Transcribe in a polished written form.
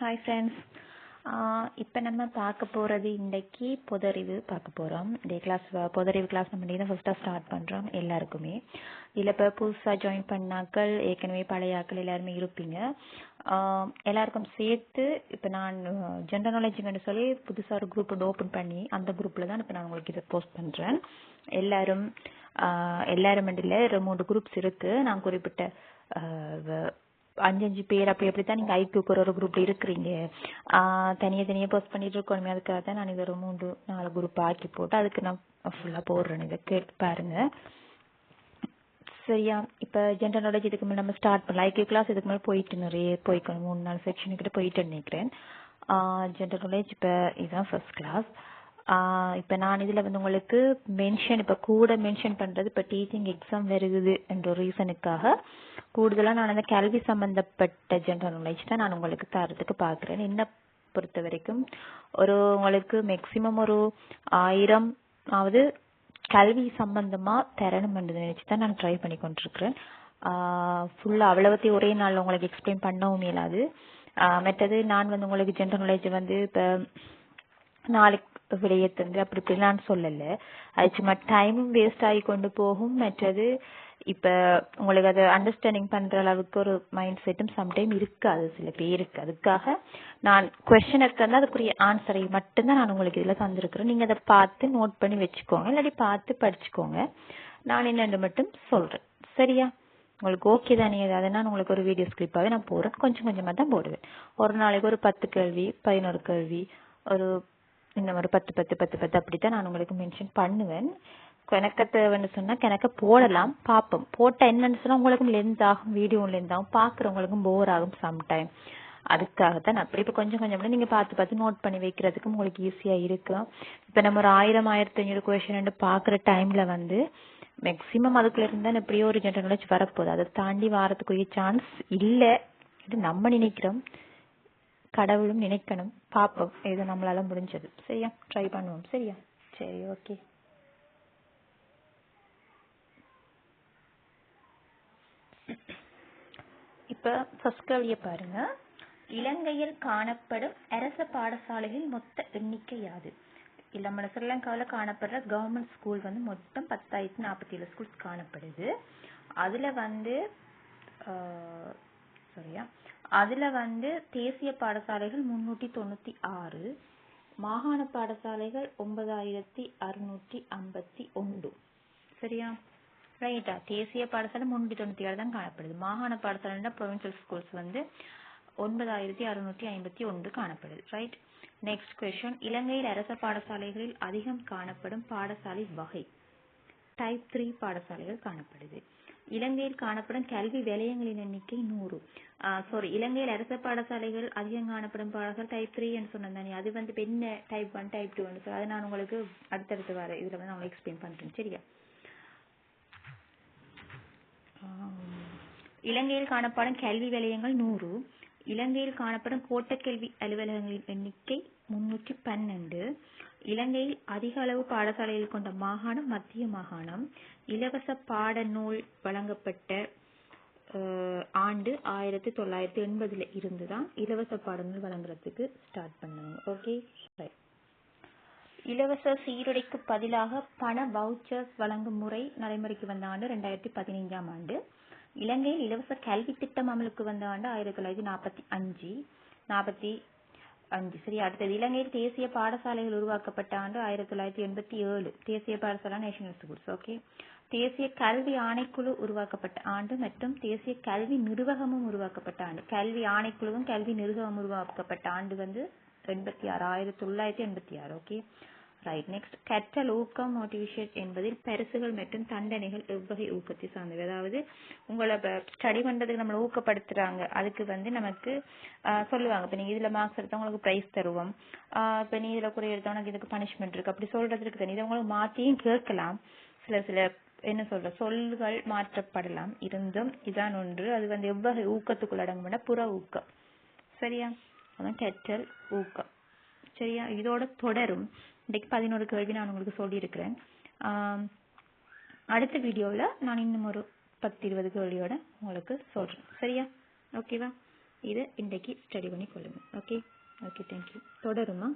Hi friends. இப்போ நம்ம பார்க்க போகிறது இன்றைக்கி பொதறிவு பார்க்க போகிறோம். டே கிளாஸ் பொதறிவு கிளாஸ் நம்ம தான் ஃபஸ்ட்டாக ஸ்டார்ட் பண்ணுறோம் எல்லாருக்குமே. இதில் இப்போ புதுசாக ஜாயின் பண்ணாக்கள் ஏற்கனவே பழைய ஆக்கள் எல்லாருமே இருப்பீங்க. எல்லாருக்கும் சேர்த்து இப்போ நான் ஜென்ரல் நாலேஜுன்னு சொல்லி புதுசாக ஒரு குரூப் ஓப்பன் பண்ணி அந்த குரூப்பில் தான் இப்போ நான் உங்களுக்கு இதை போஸ்ட் பண்ணுறேன். எல்லாரும் இல்லை 3 குரூப்ஸ் இருக்குது. நான் குறிப்பிட்ட 5 பேர் அப்படித்தான் நீங்கள் ஐக்யூக்கு ஒரு குரூப்ல இருக்கிறீங்க. தனியாக போஸ்ட் பண்ணிட்டு இருக்கோமே, அதுக்காக தான் நான் இது ஒரு 3-4 குரூப் ஆக்கி போட்டு அதுக்கு நான் ஃபுல்லாக போடுறேன். இதை கேட்டு பாருங்க சரியா. இப்போ ஜென்ரல் நாலேஜ் இதுக்கு மேலே நம்ம ஸ்டார்ட் பண்ணலாம். ஐக்யூ கிளாஸ் இதுக்கு மேலே போயிட்டு போய்க்கணும் 3-4 செக்ஷனுக்கிட்ட போயிட்டு நினைக்கிறேன். ஜென்ரல் நாலேஜ் இப்போ இதுதான் ஃபர்ஸ்ட் கிளாஸ். இப்போ நான் இதில் உங்களுக்கு மென்ஷன் இப்போ கூட மென்ஷன் பண்ணுறது இப்போ டீச்சிங் எக்ஸாம் வருகுது என்ற ஒரு ரீசனுக்காக கூடுதலாக நான் அந்த கல்வி சம்பந்தப்பட்ட ஜென்ரல் நாலேஜ் தான் நான் உங்களுக்கு தரத்துக்கு பார்க்குறேன். என்ன பொறுத்த வரைக்கும் உங்களுக்கு மேக்சிமம் ஒரு 1000 கல்வி சம்பந்தமாக தரணும் நினைச்சு தான் நான் ட்ரை பண்ணி கொண்டிருக்கிறேன். ஃபுல்லாக அவ்வளவத்தையும் ஒரே நாளில் உங்களுக்கு எக்ஸ்பிளைன் பண்ணவும் இயலாது. மற்றது நான் உங்களுக்கு ஜென்ரல் நாலேஜ் இப்போ நாளைக்கு விடையத்தந்து அப்படி இப்படிலாம் சொல்லலை. அது சும்மா டைமும் வேஸ்ட் ஆகி கொண்டு போகும். மற்றது இப்போ உங்களுக்கு அதை அண்டர்ஸ்டாண்டிங் பண்ணுற அளவுக்கு ஒரு மைண்ட் செட்டும் சம்டைம் இருக்காது சில பேருக்கு. அதுக்காக நான் கொஸ்டினை தந்து அதுக்குரிய ஆன்சரை மட்டும்தான் நான் உங்களுக்கு இதில் தந்திருக்கிறேன். நீங்கள் அதை பார்த்து நோட் பண்ணி வச்சுக்கோங்க, இல்லாட்டி பார்த்து படிச்சுக்கோங்க. நான் என்னென்று மட்டும் சொல்கிறேன் சரியா. உங்களுக்கு ஓகே தானே? அதை நான் உங்களுக்கு ஒரு வீடியோ ஸ்கிரிப்பாகவே நான் போடுறேன். கொஞ்சம் கொஞ்சமாக தான் போடுவேன். ஒரு நாளைக்கு ஒரு 10 கேள்வி 11 கேள்வி இந்த மாதிரி 10 அப்படித்தான் நான் உங்களுக்கு மென்ஷன் பண்ணுவேன். கணக்க தேவைன்னு சொன்னால் கணக்க போடலாம், பார்ப்போம். போட்டால் என்னன்னு சொன்னால் உங்களுக்கும் லென்த் ஆகும், வீடியோ லென்த் ஆகும், பார்க்குறவங்களுக்கும் போர் ஆகும் சம்டைம். அதுக்காகத்தான் அப்படி இப்போ கொஞ்சம் கொஞ்சம் நீங்கள் பார்த்து நோட் பண்ணி வைக்கிறதுக்கும் உங்களுக்கு ஈஸியாக இருக்கும். இப்போ நம்ம ஒரு 1000-1500 கொஷின் பார்க்குற டைமில் மேக்சிமம் அதுக்குள்ள இருந்தால் எப்படியோ ஒரு ஜென்ரல் நாலேஜ் வரப்போகுது. அதை தாண்டி வாரத்துக்குரிய சான்ஸ் இல்லை, இது நம்ம நினைக்கிறோம். கடவுளும் நினைக்கணும். பார்ப்போம், இது நம்மளால முடிஞ்சது சரியா. ட்ரை பண்ணுவோம் சரியா. சரி, ஓகே. இப்போ ஃபர்ஸ்ட் கேள்வியை பாருங்க. இலங்கையில் காணப்படும் அரச பாடசாலைகளின் மொத்த எண்ணிக்கை யாது? நம்ம ஸ்ரீலங்காவில் காணப்படுற கவர்மெண்ட் ஸ்கூல் மொத்தம் 10,047 ஸ்கூல்ஸ் காணப்படுது. அதுல தேசிய பாடசாலைகள் 396, மாகாண பாடசாலைகள் 9,651 சரியா. ரைட்டா. தேசிய பாடசாலை 396 தான் காணப்படுது. மாகாண பாடசாலை ப்ரொவின்சியல் ஸ்கூல்ஸ் 9,651 காணப்படுது. ரைட். Next question. இலங்கையில் அரச பாடசாலைகளில் அதிகம் காணப்படும் பாடசாலை வகை டைப் 3 பாடசாலைகள் காணப்படுது. இலங்கையில் காணப்படும் கல்வி வலயங்களின் எண்ணிக்கை 100. இலங்கையில் அரச பாடசாலைகள் அதிகம் காணப்படும் பாடசாலை டைப் 3 என்று சொன்னேன். அது என்ன டைப் 1 டைப் 2 அதை நான் உங்களுக்கு அடுத்தடுத்து வர இதுல நான் உங்களுக்கு எக்ஸ்பிளைன் பண்றேன் சரியா. இலங்கையில் காணப்படும் கல்வி வலயங்கள் 100. இலங்கையில் காணப்படும் கோட்டக்கல்வி அலுவலகங்களின் எண்ணிக்கை 312. இலங்கையில் அதிக அளவு பாடசாலைகள் கொண்ட மாகாணம் மத்திய மாகாணம். இலவச பாட நூல் வழங்கப்பட்ட ஆண்டு 1980 இருந்துதான் இலவச பாடநூல் வழங்குறதுக்கு ஸ்டார்ட் பண்ணாங்க. ஓகே. இலவச சீருடைக்கு பதிலாக பண வவுச்சர்ஸ் வழங்கும் முறை நடைமுறைக்கு வந்த ஆண்டு 2015 ஆண்டு. இலங்கையில் இலவச கல்வி திட்டம் அமலுக்கு வந்த ஆண்டு 1945 சரி. அடுத்தது. இலங்கையில் தேசிய பாடசாலைகள் உருவாக்கப்பட்ட ஆண்டு 1987. தேசிய பாடசாலை நேஷனல் ஸ்கூல்ஸ். ஓகே. தேசிய கல்வி ஆணைக்குழு உருவாக்கப்பட்ட ஆண்டு மற்றும் தேசிய கல்வி நிர்வாகமும் உருவாக்கப்பட்ட ஆண்டு. கல்வி ஆணைக்குழுவும் கல்வி நிர்வாகம் உருவாக்கப்பட்ட ஆண்டு 1986. ஓகே. ரைட். நெக்ஸ்ட். கற்றல் ஊக்கம் மோட்டிவேஷன் என்பதில் பரிசுகள் மற்றும் தண்டனைகள் எவ்வகை ஊக்கத்தை சார்ந்தவை? அதாவது உங்களை ஸ்டடி பண்றதுக்கு நம்மளை ஊக்கப்படுத்துறாங்க. அதுக்கு நமக்கு சொல்லுவாங்க, இப்போ நீங்க இதுல மார்க்ஸ் எடுத்தவங்களுக்கு பிரைஸ் தருவோம், இப்போ நீ இதுல குறை எடுத்தவனுக்கு இதுக்கு பனிஷ்மெண்ட் இருக்கு அப்படி சொல்றதுக்கு தனி. இதை உங்களுக்கு மாற்றியும் கேட்கலாம். சில என்ன சொல்கள் மாற்றப்படலாம். இருந்தும் இதான் ஒன்று. அது எவ்வகை ஊக்கத்துக்குள் அடங்கும்னா புற ஊக்கம் சரியா. அதான் கற்றல் ஊக்கம் சரியா. இதோட தொடரும். இன்றைக்கு 11 கேள்வி நான் உங்களுக்கு சொல்லியிருக்கிறேன். அடுத்த வீடியோவில் நான் இன்னும் ஒரு 10-20 கேள்வியோட உங்களுக்கு சொல்றேன் சரியா. ஓகேவா. இதை இன்றைக்கு ஸ்டடி பண்ணி கொள்ளுங்க. Okay, thank you. தொடருமா?